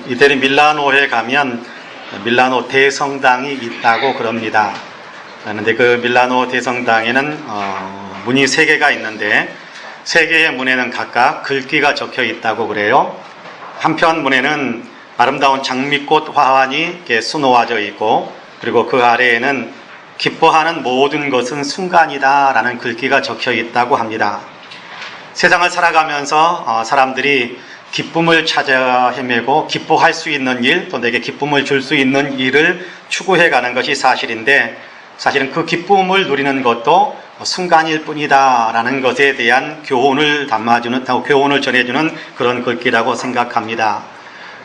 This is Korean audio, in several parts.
이태리 밀라노에 가면 밀라노 대성당이 있다고 그럽니다. 그런데 그 밀라노 대성당에는 문이 3개가 있는데 3개의 문에는 각각 글귀가 적혀 있다고 그래요. 한편 문에는 아름다운 장미꽃 화환이 이렇게 수놓아져 있고, 그리고 그 아래에는 기뻐하는 모든 것은 순간이다 라는 글귀가 적혀 있다고 합니다. 세상을 살아가면서 사람들이 기쁨을 찾아 헤매고 기뻐할 수 있는 일, 또 내게 기쁨을 줄 수 있는 일을 추구해 가는 것이 사실인데, 사실은 그 기쁨을 누리는 것도 순간일 뿐이다 라는 것에 대한 교훈을 담아주는, 교훈을 전해주는 그런 글귀라고 생각합니다.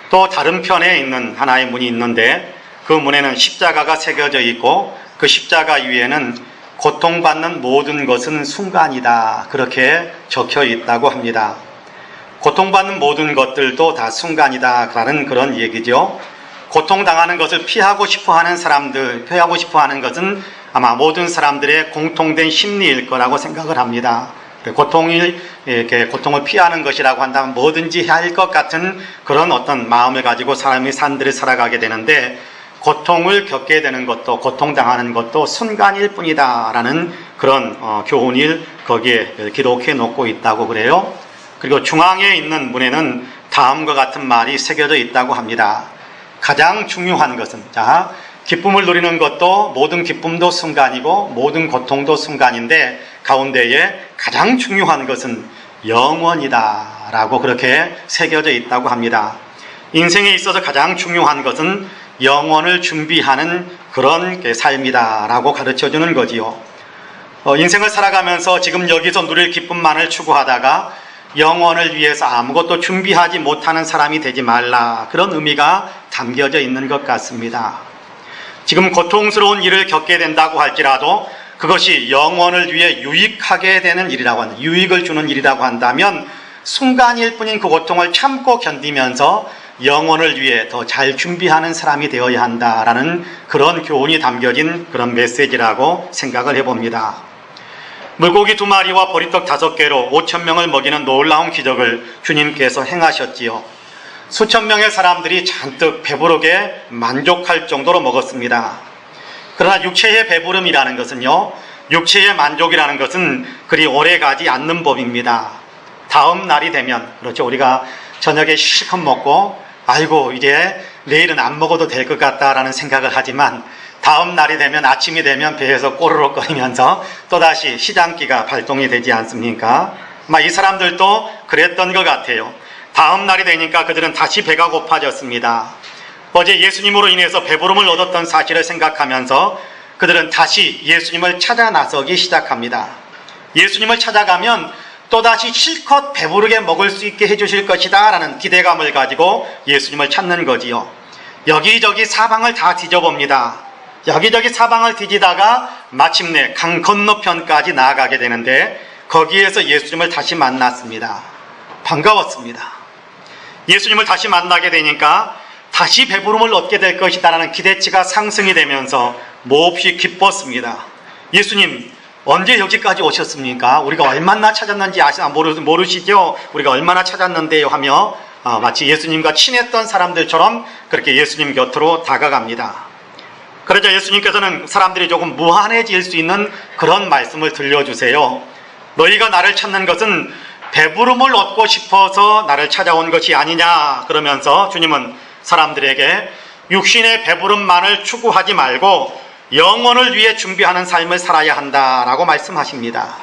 또 다른 편에 있는 하나의 문이 있는데, 그 문에는 십자가가 새겨져 있고, 그 십자가 위에는 고통받는 모든 것은 순간이다 그렇게 적혀 있다고 합니다. 고통받는 모든 것들도 다 순간이다 라는 그런 얘기죠. 고통당하는 것을 피하고 싶어하는 사람들, 피하고 싶어하는 것은 아마 모든 사람들의 공통된 심리일 거라고 생각을 합니다. 고통을 피하는 것이라고 한다면 뭐든지 할 것 같은 그런 어떤 마음을 가지고 사람이 산들을 살아가게 되는데, 고통을 겪게 되는 것도, 고통당하는 것도 순간일 뿐이다 라는 그런 교훈을 거기에 기록해 놓고 있다고 그래요. 그리고 중앙에 있는 문에는 다음과 같은 말이 새겨져 있다고 합니다. 가장 중요한 것은, 자, 기쁨을 누리는 것도, 모든 기쁨도 순간이고 모든 고통도 순간인데, 가운데에 가장 중요한 것은 영원이다 라고 그렇게 새겨져 있다고 합니다. 인생에 있어서 가장 중요한 것은 영원을 준비하는 그런 삶이다 라고 가르쳐 주는 거지요. 인생을 살아가면서 지금 여기서 누릴 기쁨만을 추구하다가 영원을 위해서 아무것도 준비하지 못하는 사람이 되지 말라, 그런 의미가 담겨져 있는 것 같습니다. 지금 고통스러운 일을 겪게 된다고 할지라도 그것이 영원을 위해 유익하게 되는 일이라고 한다, 유익을 주는 일이라고 한다면 순간일 뿐인 그 고통을 참고 견디면서 영원을 위해 더 잘 준비하는 사람이 되어야 한다라는 그런 교훈이 담겨진 그런 메시지라고 생각을 해봅니다. 물고기 2마리와 보리떡 5개로 5,000명을 먹이는 놀라운 기적을 주님께서 행하셨지요. 수천 명의 사람들이 잔뜩 배부르게 만족할 정도로 먹었습니다. 그러나 육체의 배부름이라는 것은요, 육체의 만족이라는 것은 그리 오래 가지 않는 법입니다. 다음 날이 되면, 그렇죠, 우리가 저녁에 실컷 먹고 아이고 이제 내일은 안 먹어도 될 것 같다라는 생각을 하지만, 다음 날이 되면, 아침이 되면 배에서 꼬르륵거리면서 또다시 시장기가 발동이 되지 않습니까? 이 사람들도 그랬던 것 같아요. 다음 날이 되니까 그들은 다시 배가 고파졌습니다. 어제 예수님으로 인해서 배부름을 얻었던 사실을 생각하면서 그들은 다시 예수님을 찾아 나서기 시작합니다. 예수님을 찾아가면 또다시 실컷 배부르게 먹을 수 있게 해주실 것이다 라는 기대감을 가지고 예수님을 찾는 거지요. 여기저기 사방을 다 뒤져봅니다. 여기저기 사방을 뒤지다가 마침내 강 건너편까지 나아가게 되는데, 거기에서 예수님을 다시 만났습니다. 반가웠습니다. 예수님을 다시 만나게 되니까 다시 배부름을 얻게 될 것이다라는 기대치가 상승이 되면서 몹시 기뻤습니다. 예수님, 언제 여기까지 오셨습니까? 우리가 얼마나 찾았는지 모르시죠? 우리가 얼마나 찾았는데요 하며 마치 예수님과 친했던 사람들처럼 그렇게 예수님 곁으로 다가갑니다. 그러자 예수님께서는 사람들이 조금 무한해질 수 있는 그런 말씀을 들려주세요. 너희가 나를 찾는 것은 배부름을 얻고 싶어서 나를 찾아온 것이 아니냐, 그러면서 주님은 사람들에게 육신의 배부름만을 추구하지 말고 영원을 위해 준비하는 삶을 살아야 한다라고 말씀하십니다.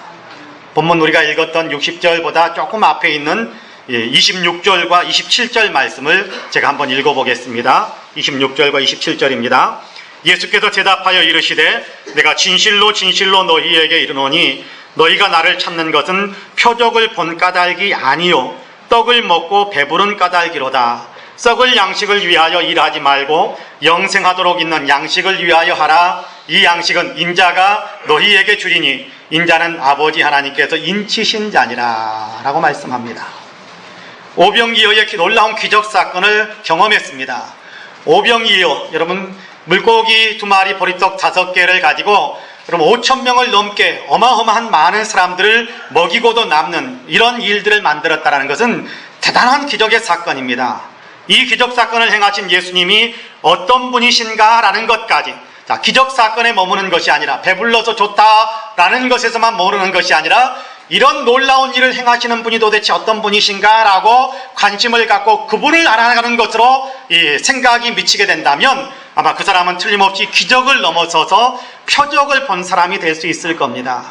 본문 우리가 읽었던 60절보다 조금 앞에 있는 26절과 27절 말씀을 제가 한번 읽어보겠습니다. 26절과 27절입니다. 예수께서 대답하여 이르시되 내가 진실로 진실로 너희에게 이르노니 너희가 나를 찾는 것은 표적을 본 까닭이 아니요 떡을 먹고 배부른 까닭이로다. 썩을 양식을 위하여 일하지 말고 영생하도록 있는 양식을 위하여 하라. 이 양식은 인자가 너희에게 주리니 인자는 아버지 하나님께서 인치신 자니라 라고 말씀합니다. 오병이어의 놀라운 기적 사건을 경험했습니다. 오병이어, 여러분 물고기 2마리 보리떡 5개를 가지고 여러분 5,000명을 넘게 어마어마한 많은 사람들을 먹이고도 남는 이런 일들을 만들었다는 것은 대단한 기적의 사건입니다. 이 기적 사건을 행하신 예수님이 어떤 분이신가라는 것까지, 자, 기적 사건에 머무는 것이 아니라 배불러서 좋다라는 것에서만 머무는 것이 아니라 이런 놀라운 일을 행하시는 분이 도대체 어떤 분이신가라고 관심을 갖고 그분을 알아가는 것으로 이 생각이 미치게 된다면 아마 그 사람은 틀림없이 기적을 넘어서서 표적을 본 사람이 될 수 있을 겁니다.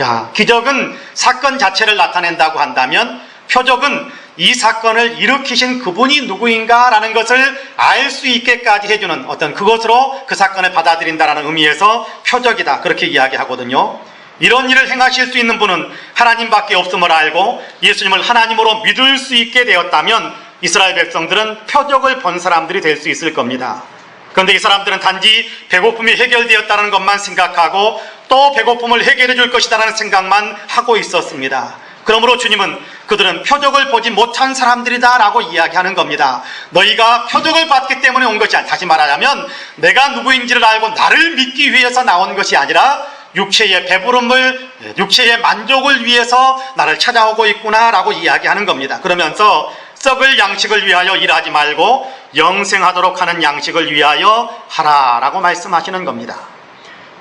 야, 기적은 사건 자체를 나타낸다고 한다면 표적은 이 사건을 일으키신 그분이 누구인가라는 것을 알 수 있게까지 해주는 어떤 그것으로 그 사건을 받아들인다는 의미에서 표적이다, 그렇게 이야기하거든요. 이런 일을 행하실 수 있는 분은 하나님밖에 없음을 알고 예수님을 하나님으로 믿을 수 있게 되었다면 이스라엘 백성들은 표적을 본 사람들이 될 수 있을 겁니다. 그런데 이 사람들은 단지 배고픔이 해결되었다는 것만 생각하고 또 배고픔을 해결해 줄 것이다라는 생각만 하고 있었습니다. 그러므로 주님은 그들은 표적을 보지 못한 사람들이다라고 이야기하는 겁니다. 너희가 표적을 받기 때문에 온 것이 아니라, 다시 말하자면 내가 누구인지를 알고 나를 믿기 위해서 나온 것이 아니라 육체의 배부름을, 육체의 만족을 위해서 나를 찾아오고 있구나라고 이야기하는 겁니다. 그러면서 썩을 양식을 위하여 일하지 말고 영생하도록 하는 양식을 위하여 하라라고 말씀하시는 겁니다.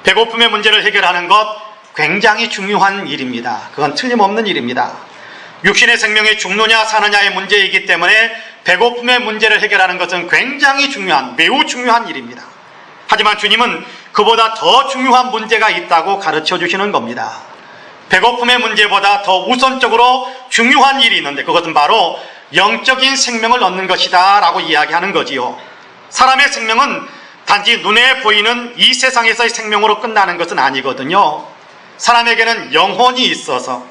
배고픔의 문제를 해결하는 것 굉장히 중요한 일입니다. 그건 틀림없는 일입니다. 육신의 생명이 죽느냐 사느냐의 문제이기 때문에 배고픔의 문제를 해결하는 것은 굉장히 중요한, 매우 중요한 일입니다. 하지만 주님은 그보다 더 중요한 문제가 있다고 가르쳐 주시는 겁니다. 배고픔의 문제보다 더 우선적으로 중요한 일이 있는데 그것은 바로 영적인 생명을 얻는 것이다 라고 이야기하는 거지요. 사람의 생명은 단지 눈에 보이는 이 세상에서의 생명으로 끝나는 것은 아니거든요. 사람에게는 영혼이 있어서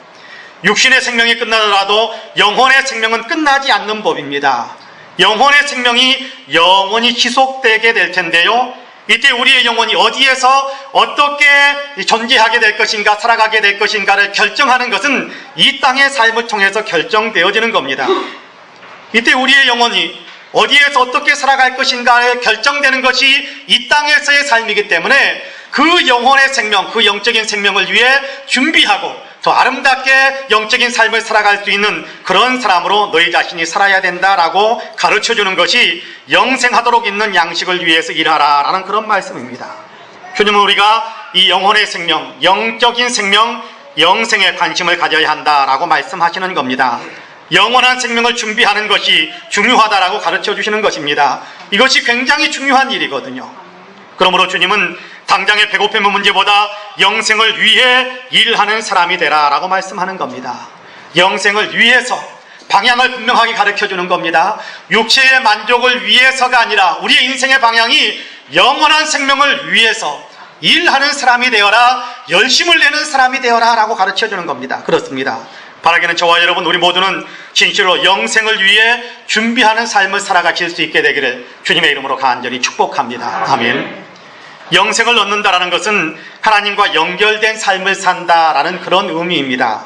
육신의 생명이 끝나더라도 영혼의 생명은 끝나지 않는 법입니다. 영혼의 생명이 영원히 지속되게 될 텐데요, 이때 우리의 영혼이 어디에서 어떻게 존재하게 될 것인가, 살아가게 될 것인가를 결정하는 것은 이 땅의 삶을 통해서 결정되어지는 겁니다. 이때 우리의 영혼이 어디에서 어떻게 살아갈 것인가에 결정되는 것이 이 땅에서의 삶이기 때문에 그 영혼의 생명, 그 영적인 생명을 위해 준비하고 더 아름답게 영적인 삶을 살아갈 수 있는 그런 사람으로 너희 자신이 살아야 된다라고 가르쳐주는 것이 영생하도록 있는 양식을 위해서 일하라라는 그런 말씀입니다. 주님은 우리가 이 영혼의 생명, 영적인 생명, 영생에 관심을 가져야 한다라고 말씀하시는 겁니다. 영원한 생명을 준비하는 것이 중요하다라고 가르쳐 주시는 것입니다. 이것이 굉장히 중요한 일이거든요. 그러므로 주님은 당장의 배고픔의 문제보다 영생을 위해 일하는 사람이 되라라고 말씀하는 겁니다. 영생을 위해서 방향을 분명하게 가르쳐 주는 겁니다. 육체의 만족을 위해서가 아니라 우리의 인생의 방향이 영원한 생명을 위해서 일하는 사람이 되어라, 열심을 내는 사람이 되어라 라고 가르쳐 주는 겁니다. 그렇습니다. 바라기는 저와 여러분 우리 모두는 진실로 영생을 위해 준비하는 삶을 살아가실 수 있게 되기를 주님의 이름으로 간절히 축복합니다. 아멘. 영생을 얻는다라는 것은 하나님과 연결된 삶을 산다라는 그런 의미입니다.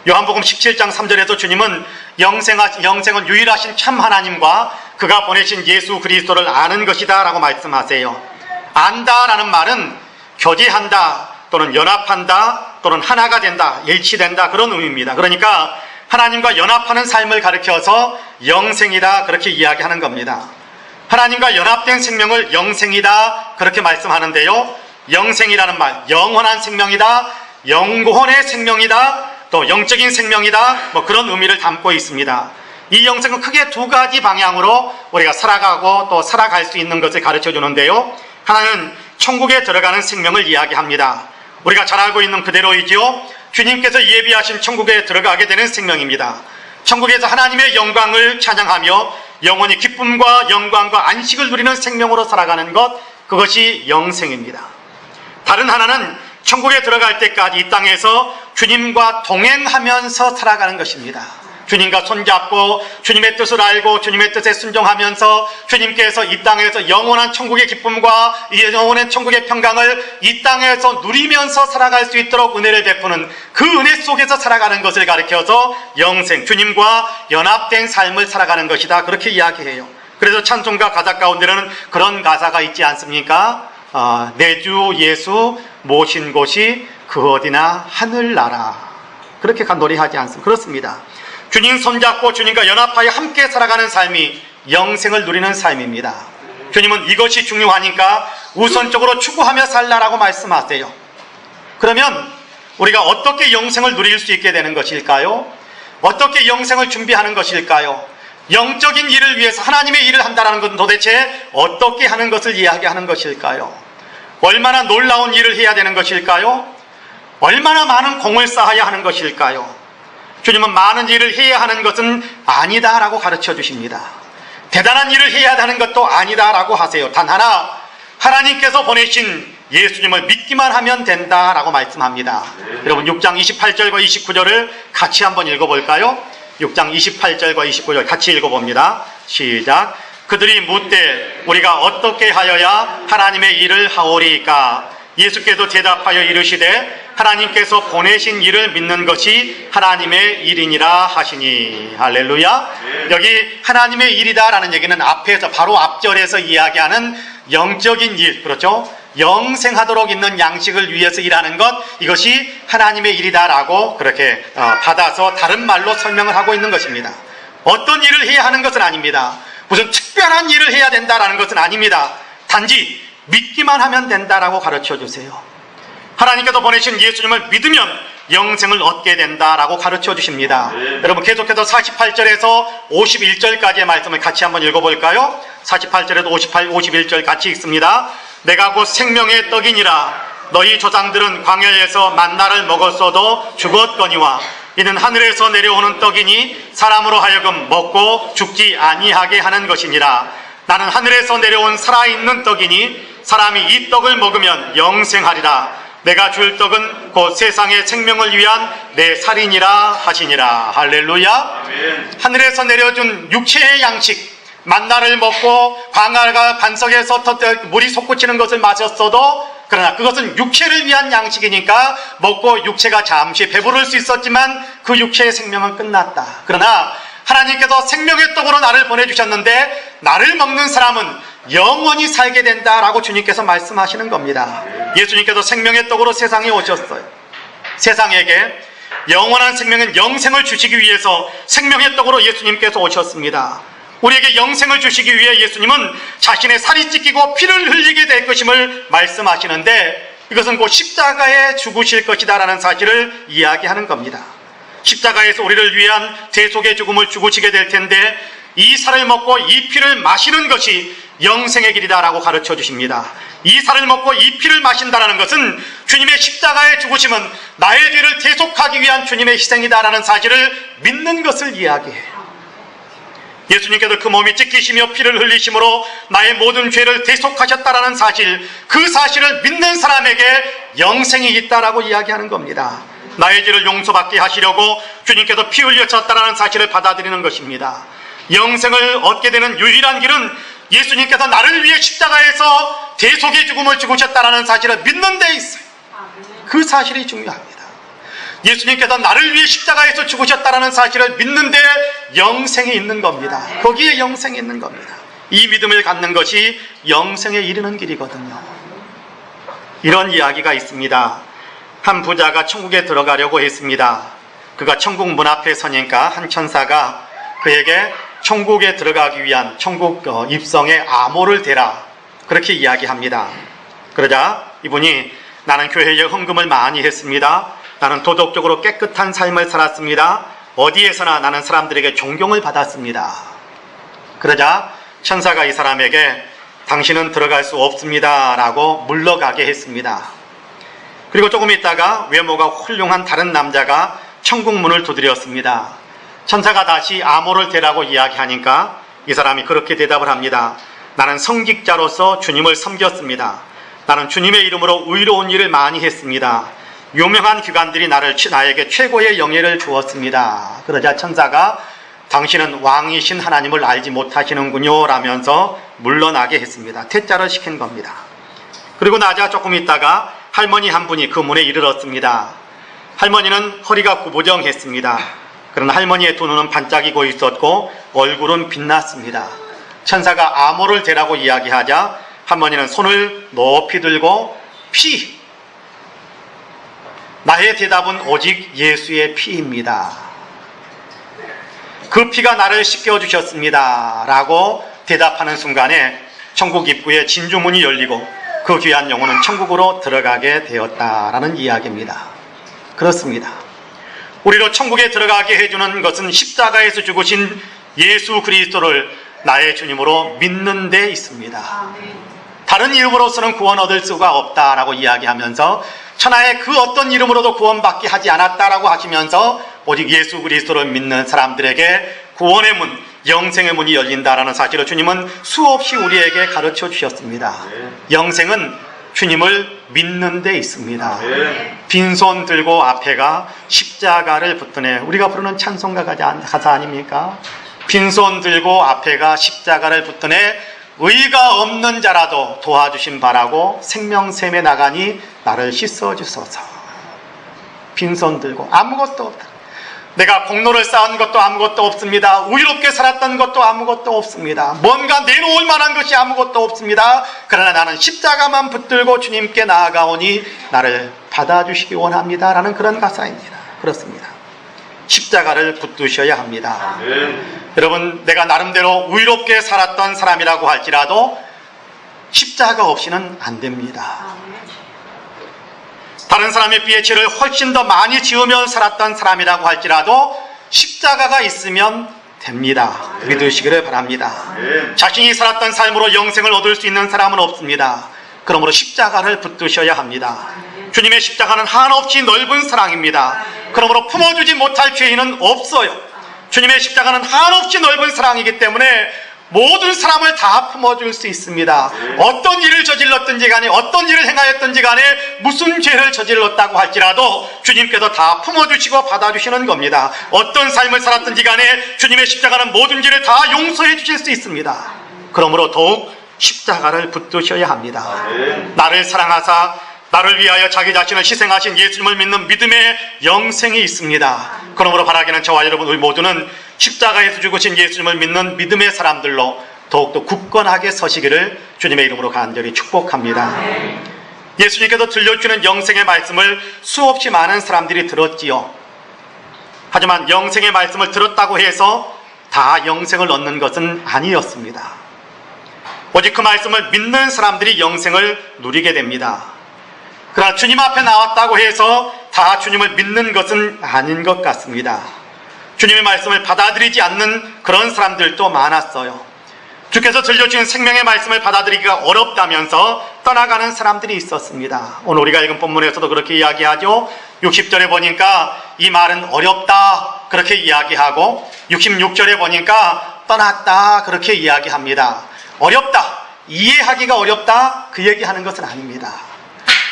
요한복음 17장 3절에서 주님은 영생은 유일하신 참 하나님과 그가 보내신 예수 그리스도를 아는 것이다 라고 말씀하세요. 안다라는 말은 교제한다 또는 연합한다 또는 하나가 된다, 일치된다, 그런 의미입니다. 그러니까 하나님과 연합하는 삶을 가리켜서 영생이다 그렇게 이야기하는 겁니다. 하나님과 연합된 생명을 영생이다 그렇게 말씀하는데요, 영생이라는 말, 영원한 생명이다, 영혼의 생명이다, 또 영적인 생명이다, 그런 의미를 담고 있습니다. 이 영생은 크게 두 가지 방향으로 우리가 살아가고 또 살아갈 수 있는 것을 가르쳐 주는데요, 하나는 천국에 들어가는 생명을 이야기합니다. 우리가 잘 알고 있는 그대로이지요, 주님께서 예비하신 천국에 들어가게 되는 생명입니다. 천국에서 하나님의 영광을 찬양하며 영원히 기쁨과 영광과 안식을 누리는 생명으로 살아가는 것, 그것이 영생입니다. 다른 하나는 천국에 들어갈 때까지 이 땅에서 주님과 동행하면서 살아가는 것입니다. 주님과 손잡고 주님의 뜻을 알고 주님의 뜻에 순종하면서 주님께서 이 땅에서 영원한 천국의 기쁨과 영원한 천국의 평강을 이 땅에서 누리면서 살아갈 수 있도록 은혜를 베푸는 그 은혜 속에서 살아가는 것을 가리켜서 영생, 주님과 연합된 삶을 살아가는 것이다 그렇게 이야기해요. 그래서 찬송가 가사 가운데는 그런 가사가 있지 않습니까? 내 주 예수 모신 곳이 그 어디나 하늘나라, 그렇게 노래하지 않습니까? 그렇습니다. 주님 손잡고 주님과 연합하여 함께 살아가는 삶이 영생을 누리는 삶입니다. 주님은 이것이 중요하니까 우선적으로 추구하며 살라라고 말씀하세요. 그러면 우리가 어떻게 영생을 누릴 수 있게 되는 것일까요? 어떻게 영생을 준비하는 것일까요? 영적인 일을 위해서 하나님의 일을 한다는 것은 도대체 어떻게 하는 것을 이야기하는 것일까요? 얼마나 놀라운 일을 해야 되는 것일까요? 얼마나 많은 공을 쌓아야 하는 것일까요? 주님은 많은 일을 해야 하는 것은 아니다라고 가르쳐 주십니다. 대단한 일을 해야 하는 것도 아니다라고 하세요. 단 하나, 하나님께서 보내신 예수님을 믿기만 하면 된다라고 말씀합니다. 여러분 6장 28절과 29절을 같이 한번 읽어볼까요? 6장 28절과 29절 같이 읽어봅니다. 시작. 그들이 묻되 우리가 어떻게 하여야 하나님의 일을 하오리까? 예수께서 대답하여 이르시되 하나님께서 보내신 일을 믿는 것이 하나님의 일이니라 하시니. 할렐루야. 여기 하나님의 일이다라는 얘기는 앞에서 바로 앞절에서 이야기하는 영적인 일, 그렇죠? 영생하도록 있는 양식을 위해서 일하는 것, 이것이 하나님의 일이다라고 그렇게 받아서 다른 말로 설명을 하고 있는 것입니다. 어떤 일을 해야 하는 것은 아닙니다. 무슨 특별한 일을 해야 된다라는 것은 아닙니다. 단지 믿기만 하면 된다라고 가르쳐 주세요. 하나님께서 보내신 예수님을 믿으면 영생을 얻게 된다라고 가르쳐 주십니다. 여러분 계속해서 48절에서 51절까지의 말씀을 같이 한번 읽어볼까요? 48절에도 51절 같이 읽습니다. 내가 곧 생명의 떡이니라. 너희 조상들은 광야에서 만나를 먹었어도 죽었거니와 이는 하늘에서 내려오는 떡이니 사람으로 하여금 먹고 죽지 아니하게 하는 것이니라. 나는 하늘에서 내려온 살아있는 떡이니 사람이 이 떡을 먹으면 영생하리라. 내가 줄 떡은 곧 세상의 생명을 위한 내 살이니라 하시니라. 할렐루야. 아멘. 하늘에서 내려준 육체의 양식, 만나를 먹고 광야가 반석에서 물이 솟구치는 것을 마셨어도 그러나 그것은 육체를 위한 양식이니까 먹고 육체가 잠시 배부를 수 있었지만 그 육체의 생명은 끝났다. 그러나 하나님께서 생명의 떡으로 나를 보내주셨는데 나를 먹는 사람은 영원히 살게 된다라고 주님께서 말씀하시는 겁니다. 예수님께서 생명의 떡으로 세상에 오셨어요. 세상에게 영원한 생명인 영생을 주시기 위해서 생명의 떡으로 예수님께서 오셨습니다. 우리에게 영생을 주시기 위해 예수님은 자신의 살이 찢기고 피를 흘리게 될 것임을 말씀하시는데 이것은 곧 십자가에 죽으실 것이다라는 사실을 이야기하는 겁니다. 십자가에서 우리를 위한 대속의 죽음을 죽으시게 될 텐데 이 살을 먹고 이 피를 마시는 것이 영생의 길이다라고 가르쳐 주십니다. 이 살을 먹고 이 피를 마신다는 것은 주님의 십자가의 죽으심은 나의 죄를 대속하기 위한 주님의 희생이다라는 사실을 믿는 것을 이야기해요. 예수님께서 그 몸이 찢기시며 피를 흘리심으로 나의 모든 죄를 대속하셨다라는 사실, 그 사실을 믿는 사람에게 영생이 있다라고 이야기하는 겁니다. 나의 죄를 용서받게 하시려고 주님께서 피 흘리셨다라는 사실을 받아들이는 것입니다. 영생을 얻게 되는 유일한 길은 예수님께서 나를 위해 십자가에서 대속의 죽음을 죽으셨다라는 사실을 믿는 데 있어요. 그 사실이 중요합니다. 예수님께서 나를 위해 십자가에서 죽으셨다라는 사실을 믿는데 영생이 있는 겁니다. 거기에 영생이 있는 겁니다. 이 믿음을 갖는 것이 영생에 이르는 길이거든요. 이런 이야기가 있습니다. 한 부자가 천국에 들어가려고 했습니다. 그가 천국 문 앞에 서니까 한 천사가 그에게 천국에 들어가기 위한 천국 입성의 암호를 대라, 그렇게 이야기합니다. 그러자 이분이 나는 교회에 헌금을 많이 했습니다. 나는 도덕적으로 깨끗한 삶을 살았습니다. 어디에서나 나는 사람들에게 존경을 받았습니다. 그러자 천사가 이 사람에게 당신은 들어갈 수 없습니다 라고 물러가게 했습니다. 그리고 조금 있다가 외모가 훌륭한 다른 남자가 천국 문을 두드렸습니다. 천사가 다시 암호를 대라고 이야기하니까 이 사람이 그렇게 대답을 합니다. 나는 성직자로서 주님을 섬겼습니다. 나는 주님의 이름으로 의로운 일을 많이 했습니다. 유명한 기관들이 나에게 최고의 영예를 주었습니다. 그러자 천사가 당신은 왕이신 하나님을 알지 못하시는군요 라면서 물러나게 했습니다. 퇴짜를 시킨 겁니다. 그리고 나자 조금 있다가 할머니 한 분이 그 문에 이르렀습니다. 할머니는 허리가 구부정했습니다. 그러나 할머니의 두 눈은 반짝이고 있었고 얼굴은 빛났습니다. 천사가 암호를 대라고 이야기하자 할머니는 손을 높이 들고 나의 대답은 오직 예수의 피입니다. 그 피가 나를 씻겨주셨습니다 라고 대답하는 순간에 천국 입구에 진주문이 열리고 그 귀한 영혼은 천국으로 들어가게 되었다라는 이야기입니다. 그렇습니다. 우리로 천국에 들어가게 해주는 것은 십자가에서 죽으신 예수 그리스도를 나의 주님으로 믿는 데 있습니다. 다른 이름으로서는 구원 얻을 수가 없다라고 이야기하면서 천하의 그 어떤 이름으로도 구원받게 하지 않았다라고 하시면서 오직 예수 그리스도를 믿는 사람들에게 구원의 문, 영생의 문이 열린다라는 사실을 주님은 수없이 우리에게 가르쳐 주셨습니다. 영생은 주님을 믿는 데 있습니다. 빈손 들고 앞에가 십자가를 붙드네. 우리가 부르는 찬송가 가사 아닙니까? 빈손 들고 앞에가 십자가를 붙드네. 의가 없는 자라도 도와주신 바라고 생명샘에 나가니 나를 씻어주소서. 빈손 들고 아무것도 없다. 내가 공로를 쌓은 것도 아무것도 없습니다. 의롭게 살았던 것도 아무것도 없습니다. 뭔가 내놓을 만한 것이 아무것도 없습니다. 그러나 나는 십자가만 붙들고 주님께 나아가오니 나를 받아주시기 원합니다 라는 그런 가사입니다. 그렇습니다. 십자가를 붙드셔야 합니다. 여러분, 내가 나름대로 의롭게 살았던 사람이라고 할지라도 십자가 없이는 안 됩니다. 다른 사람에 비해 죄를 훨씬 더 많이 지으며 살았던 사람이라고 할지라도 십자가가 있으면 됩니다. 믿으시기를 바랍니다. 자신이 살았던 삶으로 영생을 얻을 수 있는 사람은 없습니다. 그러므로 십자가를 붙드셔야 합니다. 주님의 십자가는 한없이 넓은 사랑입니다. 그러므로 품어주지 못할 죄인은 없어요. 주님의 십자가는 한없이 넓은 사랑이기 때문에 모든 사람을 다 품어줄 수 있습니다. 어떤 일을 저질렀든지 간에 어떤 일을 행하였든지 간에 무슨 죄를 저질렀다고 할지라도 주님께서 다 품어주시고 받아주시는 겁니다. 어떤 삶을 살았든지 간에 주님의 십자가는 모든 죄를 다 용서해 주실 수 있습니다. 그러므로 더욱 십자가를 붙드셔야 합니다. 나를 사랑하사 나를 위하여 자기 자신을 희생하신 예수님을 믿는 믿음의 영생이 있습니다. 그러므로 바라기는 저와 여러분 우리 모두는 십자가에서 죽으신 예수님을 믿는 믿음의 사람들로 더욱더 굳건하게 서시기를 주님의 이름으로 간절히 축복합니다. 예수님께서 들려주시는 영생의 말씀을 수없이 많은 사람들이 들었지요. 하지만 영생의 말씀을 들었다고 해서 다 영생을 얻는 것은 아니었습니다. 오직 그 말씀을 믿는 사람들이 영생을 누리게 됩니다. 그러나 주님 앞에 나왔다고 해서 다 주님을 믿는 것은 아닌 것 같습니다. 주님의 말씀을 받아들이지 않는 그런 사람들도 많았어요. 주께서 들려주신 생명의 말씀을 받아들이기가 어렵다면서 떠나가는 사람들이 있었습니다. 오늘 우리가 읽은 본문에서도 그렇게 이야기하죠. 60절에 보니까 이 말은 어렵다 그렇게 이야기하고 66절에 보니까 떠났다 그렇게 이야기합니다. 어렵다, 이해하기가 어렵다 그 얘기하는 것은 아닙니다.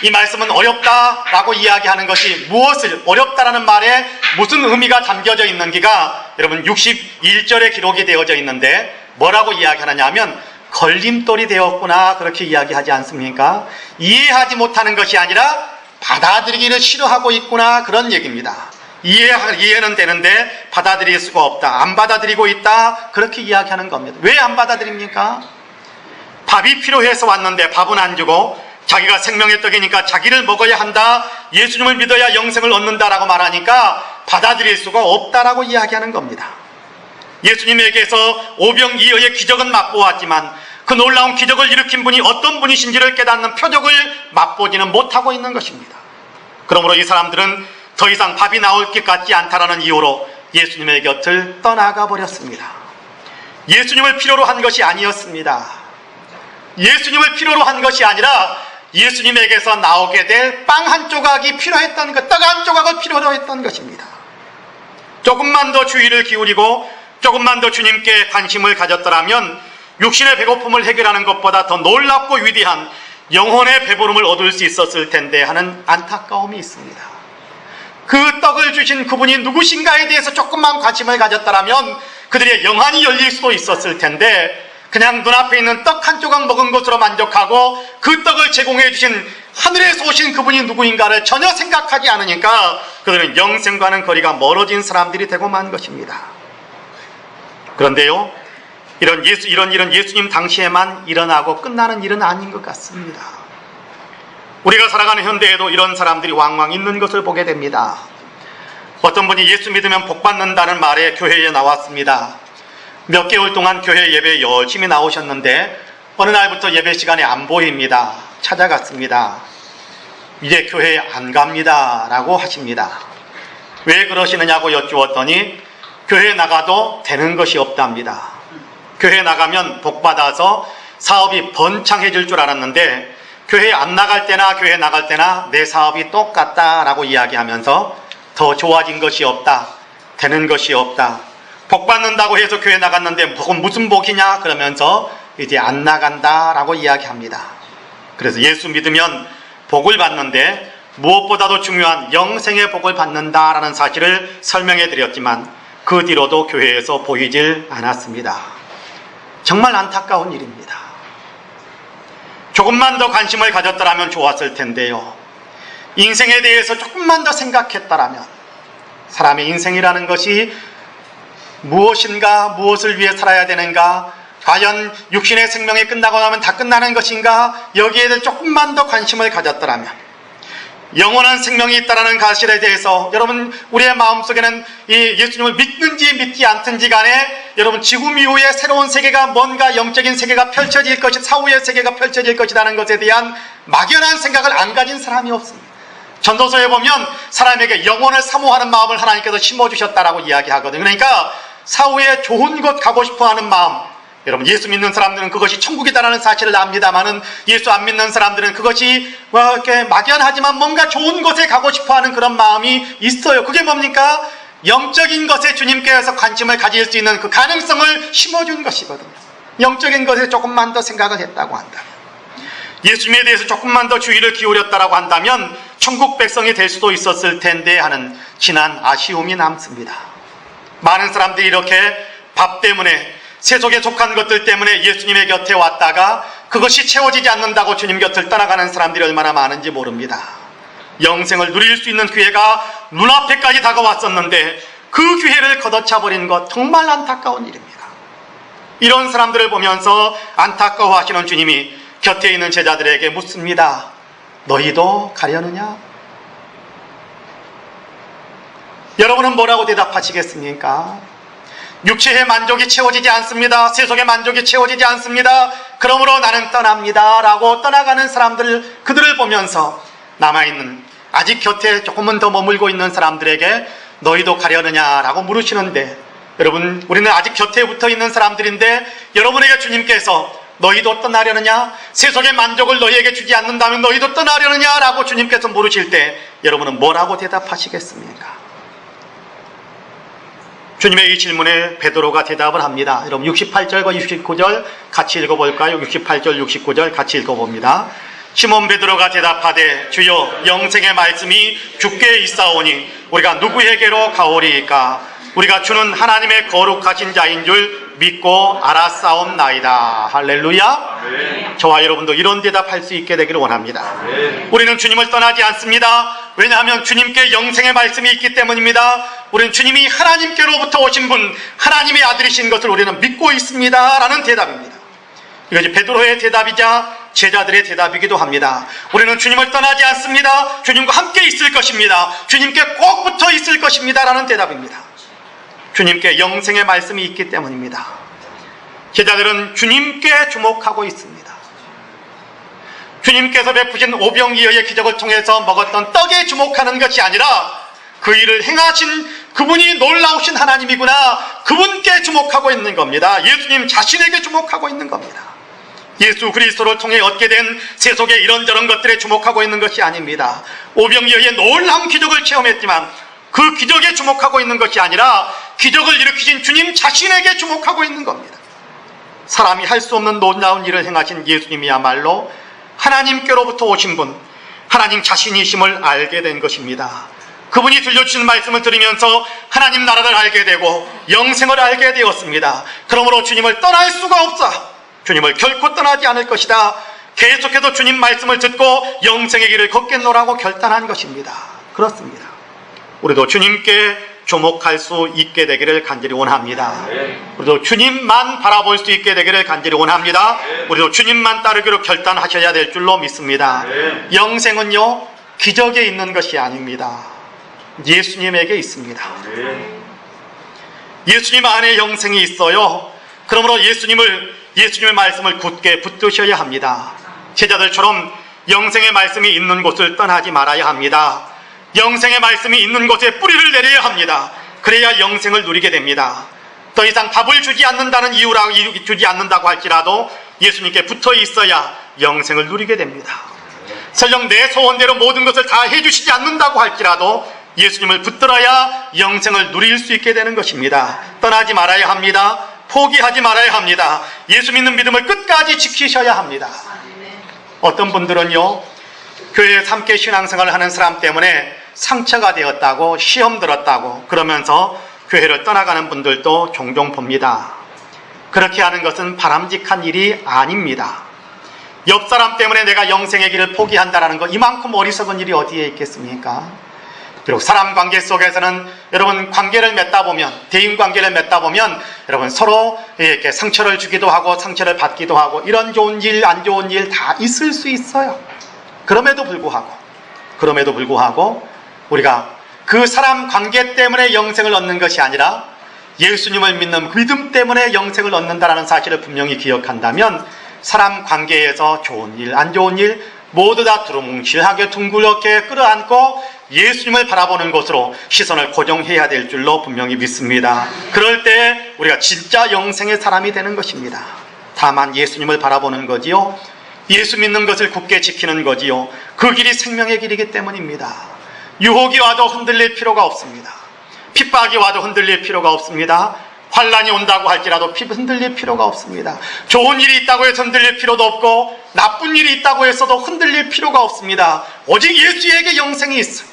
이 말씀은 어렵다라고 이야기하는 것이 무엇을 어렵다라는 말에 무슨 의미가 담겨져 있는지가 여러분 61절에 기록이 되어져 있는데 뭐라고 이야기하느냐 하면 걸림돌이 되었구나 그렇게 이야기하지 않습니까? 이해하지 못하는 것이 아니라 받아들이기를 싫어하고 있구나 그런 얘기입니다. 이해는 되는데 받아들일 수가 없다, 안 받아들이고 있다 그렇게 이야기하는 겁니다. 왜 안 받아들입니까? 밥이 필요해서 왔는데 밥은 안 주고 자기가 생명의 떡이니까 자기를 먹어야 한다, 예수님을 믿어야 영생을 얻는다라고 말하니까 받아들일 수가 없다라고 이야기하는 겁니다. 예수님에게서 오병이어의 기적은 맛보았지만 그 놀라운 기적을 일으킨 분이 어떤 분이신지를 깨닫는 표적을 맛보지는 못하고 있는 것입니다. 그러므로 이 사람들은 더 이상 밥이 나올 것 같지 않다라는 이유로 예수님의 곁을 떠나가 버렸습니다. 예수님을 필요로 한 것이 아니었습니다. 예수님을 필요로 한 것이 아니라 예수님에게서 나오게 될 빵 한 조각이 필요했던 것, 떡 한 조각을 필요로 했던 것입니다. 조금만 더 주의를 기울이고 조금만 더 주님께 관심을 가졌더라면 육신의 배고픔을 해결하는 것보다 더 놀랍고 위대한 영혼의 배부름을 얻을 수 있었을 텐데 하는 안타까움이 있습니다. 그 떡을 주신 그분이 누구신가에 대해서 조금만 관심을 가졌더라면 그들의 영안이 열릴 수도 있었을 텐데 그냥 눈앞에 있는 떡 한 조각 먹은 것으로 만족하고 그 떡을 제공해 주신 하늘에서 오신 그분이 누구인가를 전혀 생각하지 않으니까 그들은 영생과는 거리가 멀어진 사람들이 되고 만 것입니다. 그런데요, 이런 일은 예수님 당시에만 일어나고 끝나는 일은 아닌 것 같습니다. 우리가 살아가는 현대에도 이런 사람들이 왕왕 있는 것을 보게 됩니다. 어떤 분이 예수 믿으면 복 받는다는 말에 교회에 나왔습니다. 몇 개월 동안 교회 예배에 열심히 나오셨는데 어느 날부터 예배 시간에 안 보입니다. 찾아갔습니다. 이제 교회에 안 갑니다 라고 하십니다. 왜 그러시느냐고 여쭈었더니 교회에 나가도 되는 것이 없답니다. 교회에 나가면 복 받아서 사업이 번창해질 줄 알았는데 교회에 안 나갈 때나 교회에 나갈 때나 내 사업이 똑같다라고 이야기하면서 더 좋아진 것이 없다, 되는 것이 없다, 복 받는다고 해서 교회 나갔는데 복은 무슨 복이냐 그러면서 이제 안 나간다라고 이야기합니다. 그래서 예수 믿으면 복을 받는데 무엇보다도 중요한 영생의 복을 받는다라는 사실을 설명해 드렸지만 그 뒤로도 교회에서 보이질 않았습니다. 정말 안타까운 일입니다. 조금만 더 관심을 가졌더라면 좋았을 텐데요. 인생에 대해서 조금만 더 생각했더라면, 사람의 인생이라는 것이 무엇인가, 무엇을 위해 살아야 되는가, 과연 육신의 생명이 끝나고 나면 다 끝나는 것인가, 여기에 대해 조금만 더 관심을 가졌더라면, 영원한 생명이 있다는 사실에 대해서 여러분 우리의 마음속에는 이 예수님을 믿든지 믿지 않든지 간에 여러분 지금 이후에 새로운 세계가 뭔가 영적인 세계가 펼쳐질 것이, 사후의 세계가 펼쳐질 것이라는 것에 대한 막연한 생각을 안 가진 사람이 없습니다. 전도서에 보면 사람에게 영혼을 사모하는 마음을 하나님께서 심어주셨다라고 이야기하거든요. 그러니까 사후에 좋은 곳 가고 싶어하는 마음, 여러분 예수 믿는 사람들은 그것이 천국이다라는 사실을 압니다만은 예수 안 믿는 사람들은 그것이 이렇게 막연하지만 뭔가 좋은 곳에 가고 싶어하는 그런 마음이 있어요. 그게 뭡니까? 영적인 것에 주님께서 관심을 가질 수 있는 그 가능성을 심어준 것이거든요. 영적인 것에 조금만 더 생각을 했다고 한다면, 예수님에 대해서 조금만 더 주의를 기울였다라고 한다면 천국 백성이 될 수도 있었을 텐데 하는 지난 아쉬움이 남습니다. 많은 사람들이 이렇게 밥 때문에, 세속에 속한 것들 때문에 예수님의 곁에 왔다가 그것이 채워지지 않는다고 주님 곁을 떠나가는 사람들이 얼마나 많은지 모릅니다. 영생을 누릴 수 있는 기회가 눈앞에까지 다가왔었는데 그 기회를 걷어차버린 것, 정말 안타까운 일입니다. 이런 사람들을 보면서 안타까워하시는 주님이 곁에 있는 제자들에게 묻습니다. 너희도 가려느냐? 여러분은 뭐라고 대답하시겠습니까? 육체의 만족이 채워지지 않습니다. 세속의 만족이 채워지지 않습니다. 그러므로 나는 떠납니다 라고 떠나가는 사람들, 그들을 보면서 남아있는, 아직 곁에 조금은 더 머물고 있는 사람들에게 너희도 가려느냐 라고 물으시는데, 여러분 우리는 아직 곁에 붙어 있는 사람들인데 여러분에게 주님께서 너희도 떠나려느냐, 세속의 만족을 너희에게 주지 않는다면 너희도 떠나려느냐 라고 주님께서 물으실 때 여러분은 뭐라고 대답하시겠습니까? 주님의 이 질문에 베드로가 대답을 합니다. 여러분 68절과 69절 같이 읽어볼까요? 68절 69절 같이 읽어봅니다. 시몬 베드로가 대답하되 주여 영생의 말씀이 주께 있사오니 우리가 누구에게로 가오리이까? 우리가 주는 하나님의 거룩하신 자인 줄 믿고 알았사옵나이다. 할렐루야. 네. 저와 여러분도 이런 대답할 수 있게 되기를 원합니다. 네. 우리는 주님을 떠나지 않습니다. 왜냐하면 주님께 영생의 말씀이 있기 때문입니다. 우리는 주님이 하나님께로부터 오신 분, 하나님의 아들이신 것을 우리는 믿고 있습니다 라는 대답입니다. 이것이 베드로의 대답이자 제자들의 대답이기도 합니다. 우리는 주님을 떠나지 않습니다. 주님과 함께 있을 것입니다. 주님께 꼭 붙어 있을 것입니다 라는 대답입니다. 주님께 영생의 말씀이 있기 때문입니다. 제자들은 주님께 주목하고 있습니다. 주님께서 베푸신 오병이어의 기적을 통해서 먹었던 떡에 주목하는 것이 아니라 그 일을 행하신 그분이 놀라우신 하나님이구나, 그분께 주목하고 있는 겁니다. 예수님 자신에게 주목하고 있는 겁니다. 예수 그리스도를 통해 얻게 된 세속의 이런저런 것들에 주목하고 있는 것이 아닙니다. 오병이어의 놀라운 기적을 체험했지만 그 기적에 주목하고 있는 것이 아니라 기적을 일으키신 주님 자신에게 주목하고 있는 겁니다. 사람이 할 수 없는 놀라운 일을 행하신 예수님이야말로 하나님께로부터 오신 분, 하나님 자신이심을 알게 된 것입니다. 그분이 들려주신 말씀을 들으면서 하나님 나라를 알게 되고 영생을 알게 되었습니다. 그러므로 주님을 떠날 수가 없어, 주님을 결코 떠나지 않을 것이다, 계속해서 주님 말씀을 듣고 영생의 길을 걷겠노라고 결단한 것입니다. 그렇습니다. 우리도 주님께 주목할 수 있게 되기를 간절히 원합니다. 우리도 주님만 바라볼 수 있게 되기를 간절히 원합니다. 우리도 주님만 따르기로 결단하셔야 될 줄로 믿습니다. 영생은요 기적에 있는 것이 아닙니다. 예수님에게 있습니다. 예수님 안에 영생이 있어요. 그러므로 예수님의 말씀을 굳게 붙드셔야 합니다. 제자들처럼 영생의 말씀이 있는 곳을 떠나지 말아야 합니다. 영생의 말씀이 있는 곳에 뿌리를 내려야 합니다. 그래야 영생을 누리게 됩니다. 더 이상 밥을 주지 않는다는 이유라고 주지 않는다고 할지라도 예수님께 붙어 있어야 영생을 누리게 됩니다. 설령 내 소원대로 모든 것을 다 해주시지 않는다고 할지라도 예수님을 붙들어야 영생을 누릴 수 있게 되는 것입니다. 떠나지 말아야 합니다. 포기하지 말아야 합니다. 예수 믿는 믿음을 끝까지 지키셔야 합니다. 어떤 분들은요, 교회에서 함께 신앙생활을 하는 사람 때문에 상처가 되었다고, 시험 들었다고 그러면서 교회를 떠나가는 분들도 종종 봅니다. 그렇게 하는 것은 바람직한 일이 아닙니다. 옆 사람 때문에 내가 영생의 길을 포기한다는 것, 이만큼 어리석은 일이 어디에 있겠습니까? 비록 사람 관계 속에서는 여러분 관계를 맺다 보면, 대인 관계를 맺다 보면 여러분 서로 이렇게 상처를 주기도 하고 상처를 받기도 하고 이런 좋은 일, 안 좋은 일 다 있을 수 있어요. 그럼에도 불구하고 우리가 그 사람 관계 때문에 영생을 얻는 것이 아니라 예수님을 믿는 믿음 때문에 영생을 얻는다는 사실을 분명히 기억한다면 사람 관계에서 좋은 일, 안 좋은 일 모두 다 두루뭉실하게 둥글게 끌어안고 예수님을 바라보는 것으로 시선을 고정해야 될 줄로 분명히 믿습니다. 그럴 때 우리가 진짜 영생의 사람이 되는 것입니다. 다만 예수님을 바라보는 거지요, 예수 믿는 것을 굳게 지키는 거지요, 그 길이 생명의 길이기 때문입니다. 유혹이 와도 흔들릴 필요가 없습니다. 핍박이 와도 흔들릴 필요가 없습니다. 환란이 온다고 할지라도 흔들릴 필요가 없습니다. 좋은 일이 있다고 해서 흔들릴 필요도 없고 나쁜 일이 있다고 해서도 흔들릴 필요가 없습니다. 오직 예수에게 영생이 있어요.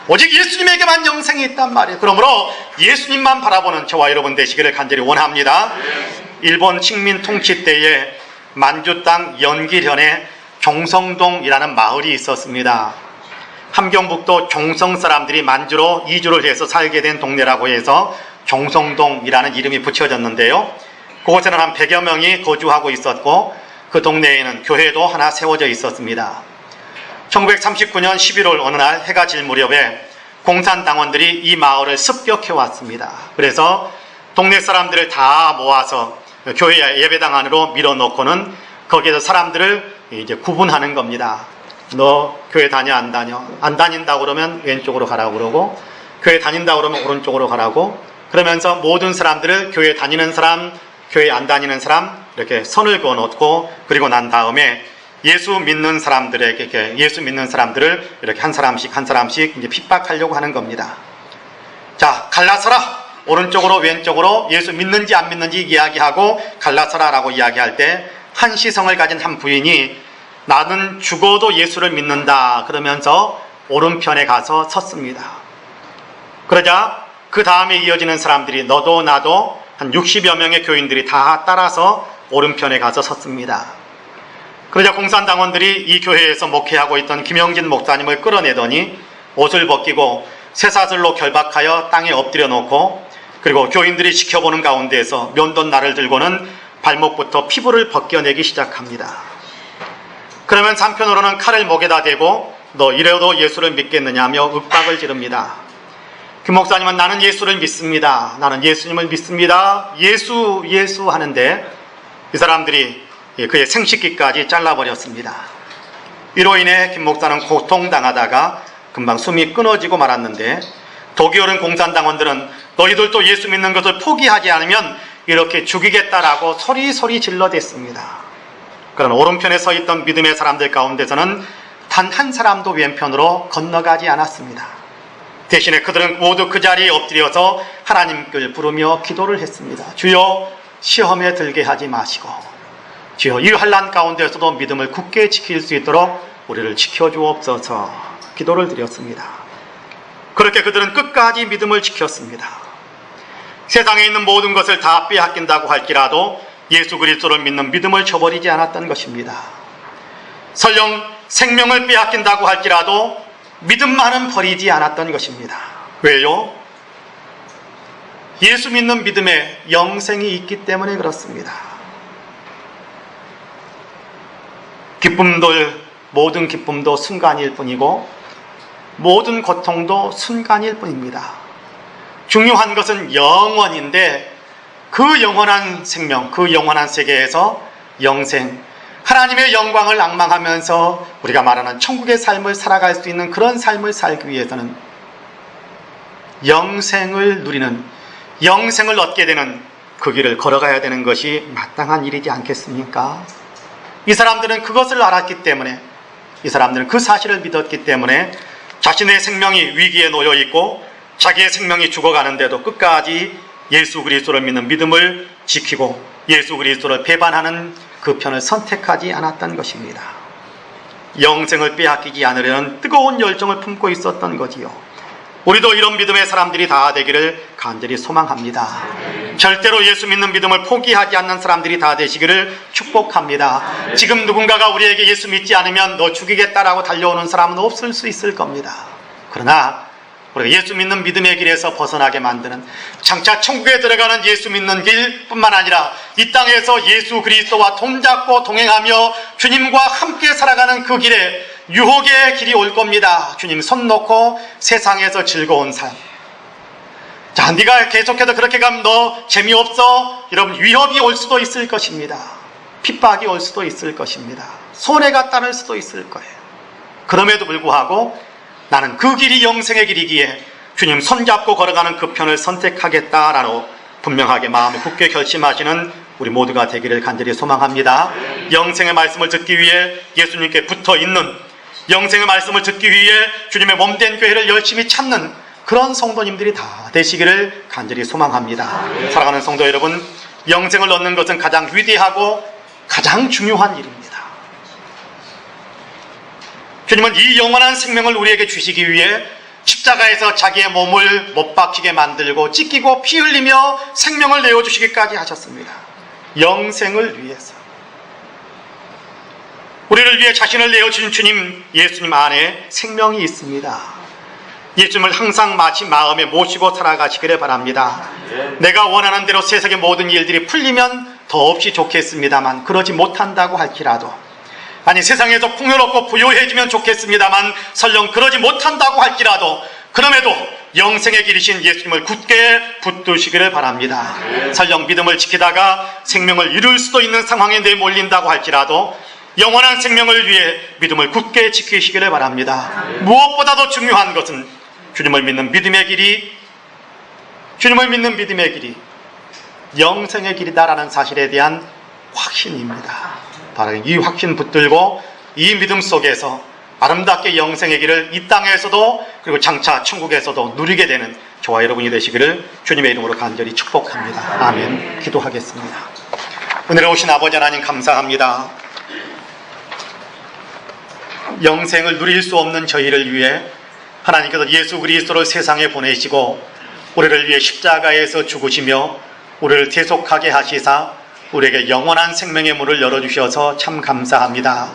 오직 예수님에게만 영생이 있단 말이에요. 그러므로 예수님만 바라보는 저와 여러분 되시기를 간절히 원합니다. 일본 식민 통치 때에 만주 땅 연길현에 종성동이라는 마을이 있었습니다. 함경북도 종성 사람들이 만주로 이주를 해서 살게 된 동네라고 해서 종성동이라는 이름이 붙여졌는데요. 그곳에는 한 100여 명이 거주하고 있었고 그 동네에는 교회도 하나 세워져 있었습니다. 1939년 11월 어느 날 해가 질 무렵에 공산당원들이 이 마을을 습격해 왔습니다. 그래서 동네 사람들을 다 모아서 교회 예배당 안으로 밀어넣고는 거기에서 사람들을 이제 구분하는 겁니다. 너 교회 다녀 안 다녀? 안 다닌다고 그러면 왼쪽으로 가라고 그러고, 교회 다닌다고 그러면 오른쪽으로 가라고, 그러면서 모든 사람들을 교회 다니는 사람, 교회 안 다니는 사람 이렇게 선을 그어 놓고, 그리고 난 다음에 예수 믿는 사람들에게, 예수 믿는 사람들을 이렇게 한 사람씩 이제 핍박하려고 하는 겁니다. 자, 갈라서라! 오른쪽으로 왼쪽으로 예수 믿는지 안 믿는지 이야기하고 갈라서라 라고 이야기할 때 한 시성을 가진 한 부인이 나는 죽어도 예수를 믿는다 그러면서 오른편에 가서 섰습니다. 그러자 그 다음에 이어지는 사람들이 너도 나도 한 60여 명의 교인들이 다 따라서 오른편에 가서 섰습니다. 그러자 공산당원들이 이 교회에서 목회하고 있던 김영진 목사님을 끌어내더니 옷을 벗기고 쇠사슬로 결박하여 땅에 엎드려 놓고, 그리고 교인들이 지켜보는 가운데에서 면도날을 들고는 발목부터 피부를 벗겨내기 시작합니다. 그러면 한편으로는 칼을 목에다 대고 너 이래도 예수를 믿겠느냐며 윽박을 지릅니다. 김 목사님은 나는 예수를 믿습니다. 나는 예수님을 믿습니다. 예수 하는데 이 사람들이 그의 생식기까지 잘라버렸습니다. 이로 인해 김 목사는 고통당하다가 금방 숨이 끊어지고 말았는데, 독일은 공산당원들은 너희들도 예수 믿는 것을 포기하지 않으면 이렇게 죽이겠다라고 소리소리 질러댔습니다. 그러나 오른편에 서 있던 믿음의 사람들 가운데서는 단 한 사람도 왼편으로 건너가지 않았습니다. 대신에 그들은 모두 그 자리에 엎드려서 하나님께 부르며 기도를 했습니다. 주여, 시험에 들게 하지 마시고 주여, 이 환난 가운데서도 믿음을 굳게 지킬 수 있도록 우리를 지켜주옵소서 기도를 드렸습니다. 그렇게 그들은 끝까지 믿음을 지켰습니다. 세상에 있는 모든 것을 다 빼앗긴다고 할지라도 예수 그리스도를 믿는 믿음을 저버리지 않았던 것입니다. 설령 생명을 빼앗긴다고 할지라도 믿음만은 버리지 않았던 것입니다. 왜요? 예수 믿는 믿음에 영생이 있기 때문에 그렇습니다. 모든 기쁨도 순간일 뿐이고 모든 고통도 순간일 뿐입니다. 중요한 것은 영원인데 그 영원한 생명, 그 영원한 세계에서 영생, 하나님의 영광을 앙망하면서 우리가 말하는 천국의 삶을 살아갈 수 있는 그런 삶을 살기 위해서는 영생을 누리는, 영생을 얻게 되는 그 길을 걸어가야 되는 것이 마땅한 일이지 않겠습니까? 이 사람들은 그것을 알았기 때문에, 이 사람들은 그 사실을 믿었기 때문에 자신의 생명이 위기에 놓여 있고 자기의 생명이 죽어가는데도 끝까지 예수 그리스도를 믿는 믿음을 지키고 예수 그리스도를 배반하는 그 편을 선택하지 않았던 것입니다. 영생을 빼앗기지 않으려는 뜨거운 열정을 품고 있었던 거지요. 우리도 이런 믿음의 사람들이 다 되기를 간절히 소망합니다. 절대로 예수 믿는 믿음을 포기하지 않는 사람들이 다 되시기를 축복합니다. 지금 누군가가 우리에게 예수 믿지 않으면 너 죽이겠다라고 달려오는 사람은 없을 수 있을 겁니다. 그러나 우리가 예수 믿는 믿음의 길에서 벗어나게 만드는, 장차 천국에 들어가는 예수 믿는 길뿐만 아니라 이 땅에서 예수 그리스도와 손잡고 동행하며 주님과 함께 살아가는 그 길에 유혹의 길이 올 겁니다. 주님 손 놓고 세상에서 즐거운 삶. 자, 네가 계속해서 그렇게 가면 너 재미없어. 여러분, 위협이 올 수도 있을 것입니다. 핍박이 올 수도 있을 것입니다. 손해가 따를 수도 있을 거예요. 그럼에도 불구하고 나는 그 길이 영생의 길이기에 주님 손잡고 걸어가는 그 편을 선택하겠다라고 분명하게 마음에 굳게 결심하시는 우리 모두가 되기를 간절히 소망합니다. 영생의 말씀을 듣기 위해 예수님께 붙어있는, 영생의 말씀을 듣기 위해 주님의 몸된 교회를 열심히 찾는 그런 성도님들이 다 되시기를 간절히 소망합니다. 사랑하는 성도 여러분, 영생을 얻는 것은 가장 위대하고 가장 중요한 일입니다. 주님은 이 영원한 생명을 우리에게 주시기 위해 십자가에서 자기의 몸을 못 박히게 만들고 찢기고 피 흘리며 생명을 내어주시기까지 하셨습니다. 영생을 위해서. 우리를 위해 자신을 내어주신 주님, 예수님 안에 생명이 있습니다. 예수님을 항상 마치 마음에 모시고 살아가시기를 바랍니다. 내가 원하는 대로 세상의 모든 일들이 풀리면 더없이 좋겠습니다만 그러지 못한다고 할지라도, 아니 세상에서 풍요롭고 부유해지면 좋겠습니다만 설령 그러지 못한다고 할지라도 그럼에도 영생의 길이신 예수님을 굳게 붙드시기를 바랍니다. 설령 믿음을 지키다가 생명을 잃을 수도 있는 상황에 내몰린다고 할지라도 영원한 생명을 위해 믿음을 굳게 지키시기를 바랍니다. 무엇보다도 중요한 것은 주님을 믿는 믿음의 길이, 주님을 믿는 믿음의 길이 영생의 길이다라는 사실에 대한 확신입니다. 바로 이 확신 붙들고 이 믿음 속에서 아름답게 영생의 길을 이 땅에서도 그리고 장차 천국에서도 누리게 되는 저와 여러분이 되시기를 주님의 이름으로 간절히 축복합니다. 아멘. 기도하겠습니다. 은혜로 오신 아버지 하나님 감사합니다. 영생을 누릴 수 없는 저희를 위해 하나님께서 예수 그리스도를 세상에 보내시고 우리를 위해 십자가에서 죽으시며 우리를 대속하게 하시사 우리에게 영원한 생명의 문을 열어주셔서 참 감사합니다.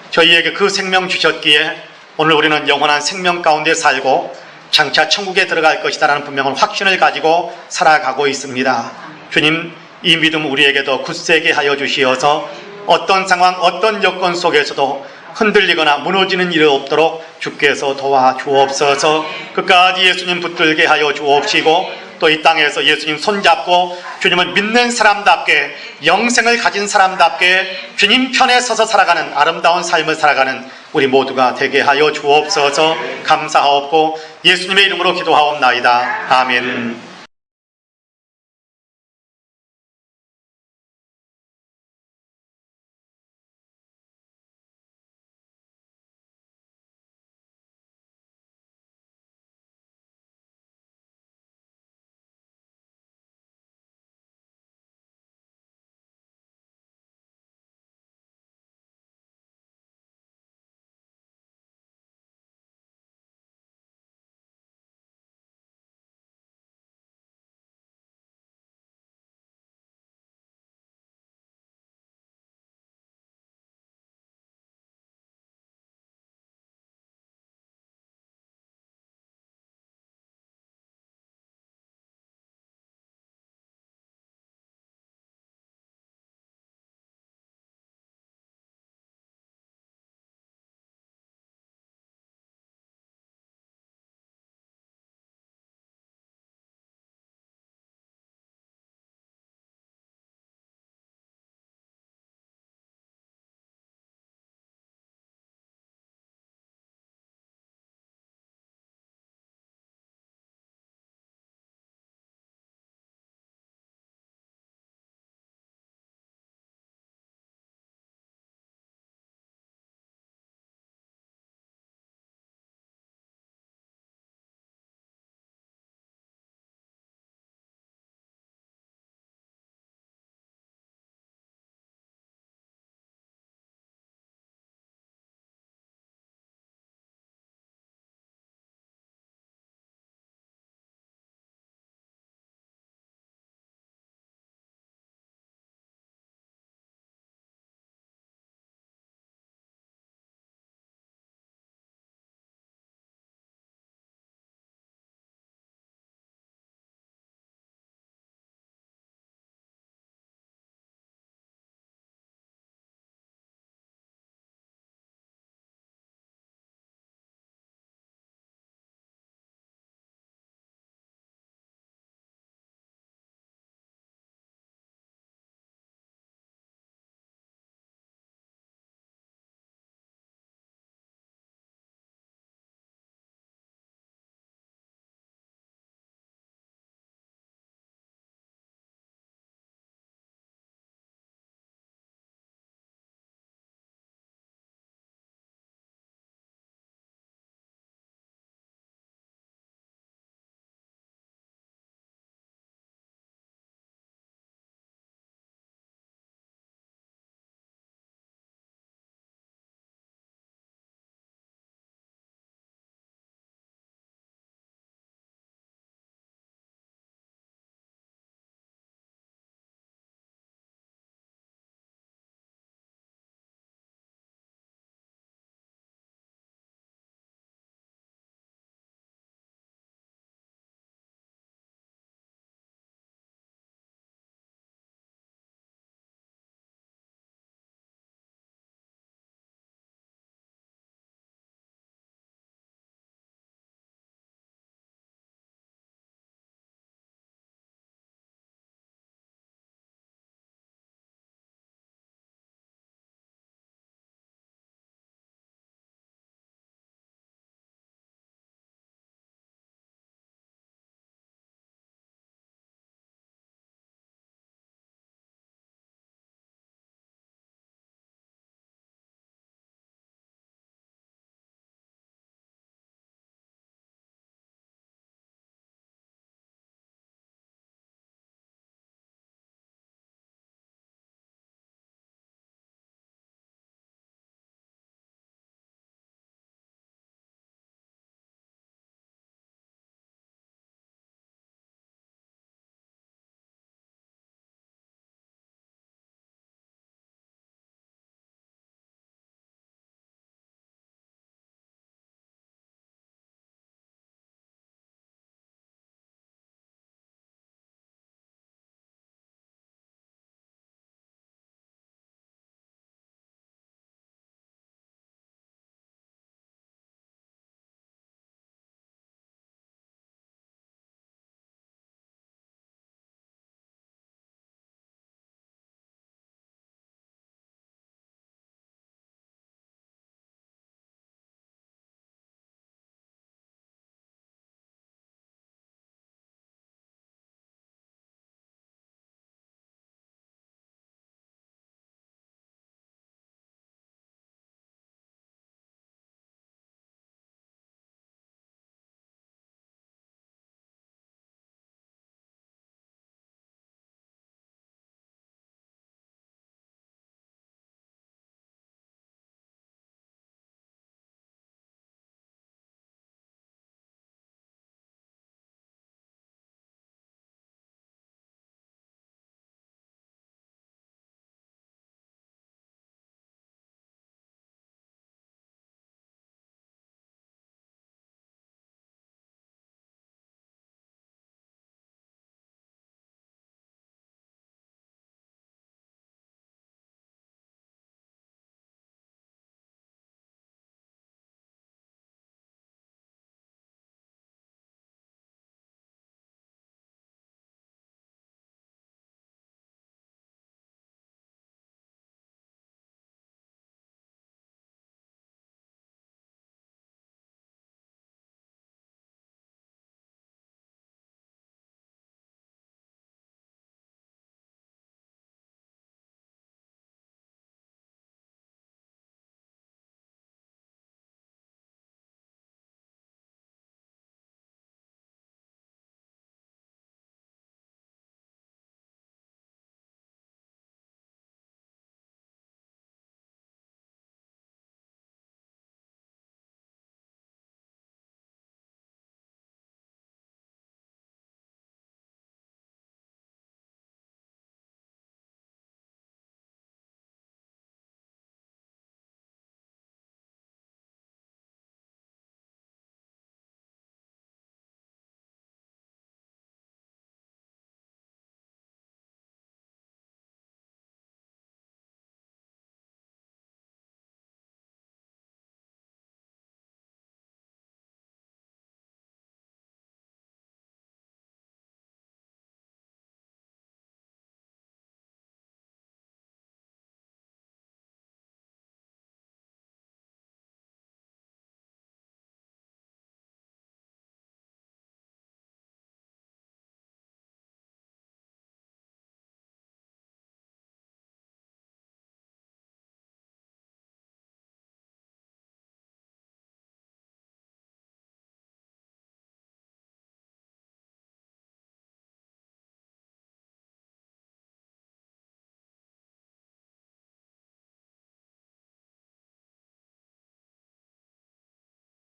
저희에게 그 생명 주셨기에 오늘 우리는 영원한 생명 가운데 살고 장차 천국에 들어갈 것이다라는 분명한 확신을 가지고 살아가고 있습니다. 주님, 이 믿음 우리에게도 굳세게 하여 주시어서 어떤 상황, 어떤 여건 속에서도 흔들리거나 무너지는 일이 없도록 주께서 도와주옵소서. 끝까지 예수님 붙들게 하여 주옵시고 또 이 땅에서 예수님 손잡고 주님을 믿는 사람답게, 영생을 가진 사람답게 주님 편에 서서 살아가는 아름다운 삶을 살아가는 우리 모두가 되게 하여 주옵소서. 감사하옵고 예수님의 이름으로 기도하옵나이다. 아멘.